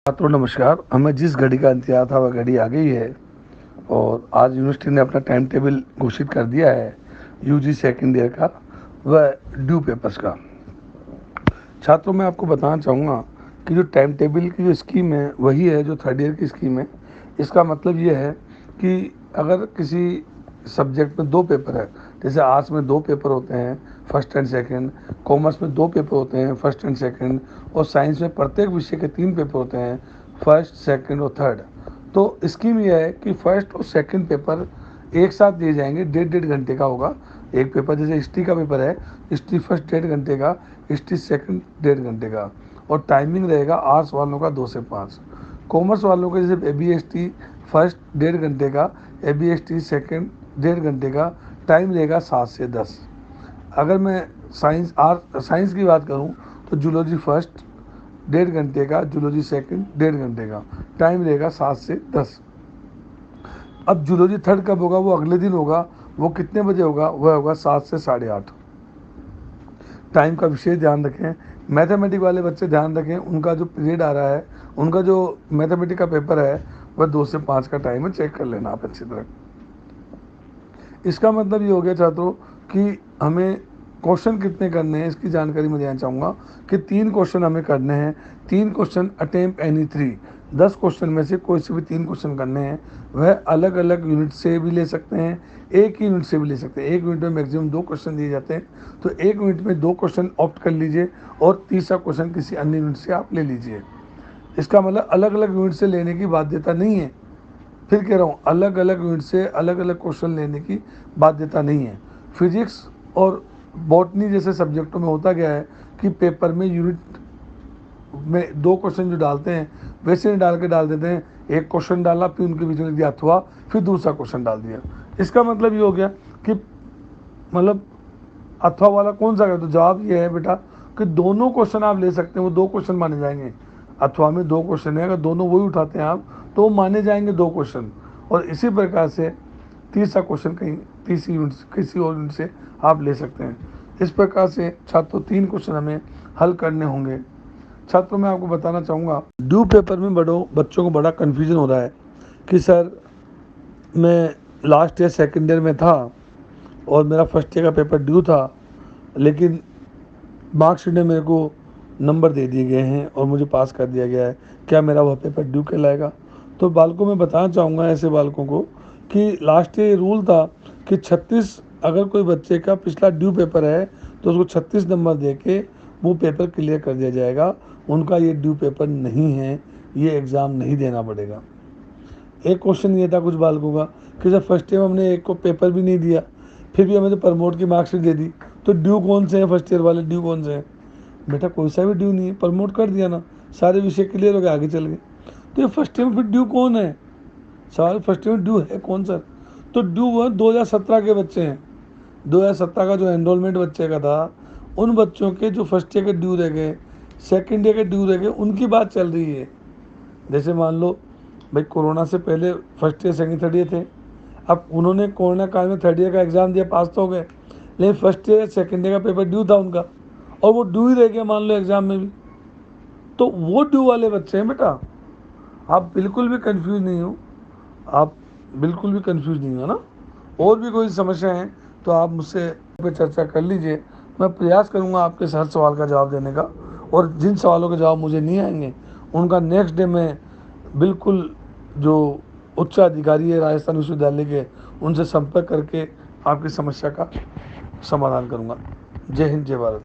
छात्रों नमस्कार। हमें जिस घड़ी का इंतजार था वह घड़ी आ गई है और आज यूनिवर्सिटी ने अपना टाइम टेबल घोषित कर दिया है यूजी सेकेंड ईयर का व ड्यू पेपर्स का। छात्रों मैं आपको बताना चाहूँगा कि जो टाइम टेबल की जो स्कीम है वही है जो थर्ड ईयर की स्कीम है। इसका मतलब ये है कि अगर किसी सब्जेक्ट में दो पेपर है, जैसे आर्ट्स में दो पेपर होते हैं फर्स्ट एंड सेकंड, कॉमर्स में दो पेपर होते हैं फर्स्ट एंड सेकंड, और साइंस में प्रत्येक विषय के तीन पेपर होते हैं फर्स्ट सेकंड और थर्ड। तो स्कीम यह है कि फर्स्ट और सेकंड पेपर एक साथ दिए जाएंगे, डेढ़ डेढ़ घंटे का होगा एक पेपर। जैसे हिस्ट्री का पेपर है, हिस्ट्री फर्स्ट 1.5 घंटे का, हिस्ट्री सेकंड 1.5 घंटे का, और टाइमिंग रहेगा आर्ट्स वालों का 2 से 5। कॉमर्स वालों के जैसे ABST फर्स्ट 1.5 घंटे का, ABST सेकंड 1.5 घंटे का, टाइम रहेगा 7 से 10। अगर मैं साइंस की बात करूं तो जूलॉजी फर्स्ट 1.5 घंटे का, जूलॉजी सेकंड 1.5 घंटे का, टाइम रहेगा 7 से 10। अब जूलॉजी थर्ड कब होगा? वो अगले दिन होगा। वो कितने बजे होगा? वह होगा 7 से 8:30। टाइम का विशेष ध्यान रखें। मैथमेटिक वाले बच्चे ध्यान रखें, उनका जो पीरियड आ रहा है, उनका जो मैथमेटिक का पेपर है वह 2 से 5 का टाइम है, चेक कर लेना आप अच्छी तरह। इसका मतलब ये हो गया छात्रों कि हमें क्वेश्चन कितने करने हैं इसकी जानकारी मैं देना चाहूँगा कि 3 क्वेश्चन हमें करने हैं। 3 क्वेश्चन अटेम्प्ट एनी 3, 10 क्वेश्चन में से कोई से भी 3 क्वेश्चन करने हैं। वह अलग अलग यूनिट से भी ले सकते हैं, एक ही यूनिट से भी ले सकते हैं। एक यूनिट में मैक्सिमम 2 क्वेश्चन दिए जाते हैं, तो एक यूनिट में 2 क्वेश्चन ऑप्ट कर लीजिए और तीसरा क्वेश्चन किसी अन्य यूनिट से आप ले लीजिए। इसका मतलब अलग अलग यूनिट से लेने की बाध्यता नहीं है। फिर कह रहा हूँ, अलग अलग यूनिट से अलग अलग क्वेश्चन लेने की बाध्यता नहीं है। फिजिक्स और बॉटनी जैसे सब्जेक्टों में होता गया है कि पेपर में यूनिट में 2 क्वेश्चन जो डालते हैं वैसे नहीं डाल देते हैं। एक क्वेश्चन डाला, फिर उनके बीच में लिख दिया अथवा, फिर दूसरा क्वेश्चन डाल दिया। इसका मतलब ये हो गया कि मतलब अथवा वाला कौन सा है? तो जवाब ये है बेटा कि दोनों क्वेश्चन आप ले सकते हैं, वो 2 क्वेश्चन माने जाएंगे। अथवा में 2 क्वेश्चन है, अगर दोनों वही उठाते हैं आप तो वो माने जाएंगे 2 क्वेश्चन। और इसी प्रकार से तीसरा क्वेश्चन कहीं तीसरी यूनिट किसी और यूनिट से आप ले सकते हैं। इस प्रकार से छात्रों 3 क्वेश्चन हमें हल करने होंगे। छात्रों मैं आपको बताना चाहूँगा, ड्यू पेपर में बच्चों को बड़ा कन्फ्यूजन हो रहा है कि सर मैं लास्ट ईयर सेकेंड ईयर में था और मेरा फर्स्ट ईयर का पेपर ड्यू था, लेकिन मार्कशीट में मेरे को नंबर दे दिए गए हैं और मुझे पास कर दिया गया है, क्या मेरा वह पेपर ड्यू कहलाएगा? तो बालकों में बताना चाहूँगा ऐसे बालकों को कि लास्ट ईयर रूल था कि 36, अगर कोई बच्चे का पिछला ड्यू पेपर है तो उसको 36 नंबर दे के वो पेपर क्लियर कर दिया जाएगा। उनका ये ड्यू पेपर नहीं है, ये एग्ज़ाम नहीं देना पड़ेगा। एक क्वेश्चन ये था कुछ बालकों का कि जब फर्स्ट टाइम हमने एक को पेपर भी नहीं दिया, फिर भी हमें तो प्रमोट की मार्कशीट दे दी, तो ड्यू कौन से हैं? फर्स्ट ईयर वाले ड्यू कौन से हैं? बेटा कोई सा भी ड्यू नहीं है, प्रमोट कर दिया ना, सारे विषय क्लियर हो गए, आगे चल गए। तो ये फर्स्ट टाइम फिर ड्यू कौन है? सवाल फर्स्ट टाइम ड्यू है कौन सर? तो ड्यू वो 2017 के बच्चे हैं। 2017 का जो एनरोलमेंट बच्चे का था, उन बच्चों के जो फर्स्ट ईयर के ड्यू रह गए, सेकेंड ईयर के ड्यू रह गए, उनकी बात चल रही है। जैसे मान लो भाई कोरोना से पहले first year second third year थे, अब उन्होंने कोरोना काल में थर्ड ईयर का एग्ज़ाम दिया, पास तो हो गए, लेकिन फर्स्ट ईयर सेकेंड ईयर का पेपर ड्यू था उनका, और वो ड्यू ही रह गया मान लो एग्ज़ाम में भी। तो वो ड्यू वाले बच्चे हैं बेटा। आप बिल्कुल भी कंफ्यूज नहीं हो, आप बिल्कुल भी कंफ्यूज नहीं हो ना। और भी कोई समस्या है तो आप मुझसे पे चर्चा कर लीजिए। मैं प्रयास करूंगा आपके हर सवाल का जवाब देने का, और जिन सवालों के जवाब मुझे नहीं आएंगे उनका नेक्स्ट डे में बिल्कुल जो उच्च अधिकारी है राजस्थान विश्वविद्यालय के, उनसे संपर्क करके आपकी समस्या का समाधान करूंगा। जय हिंद, जय भारत।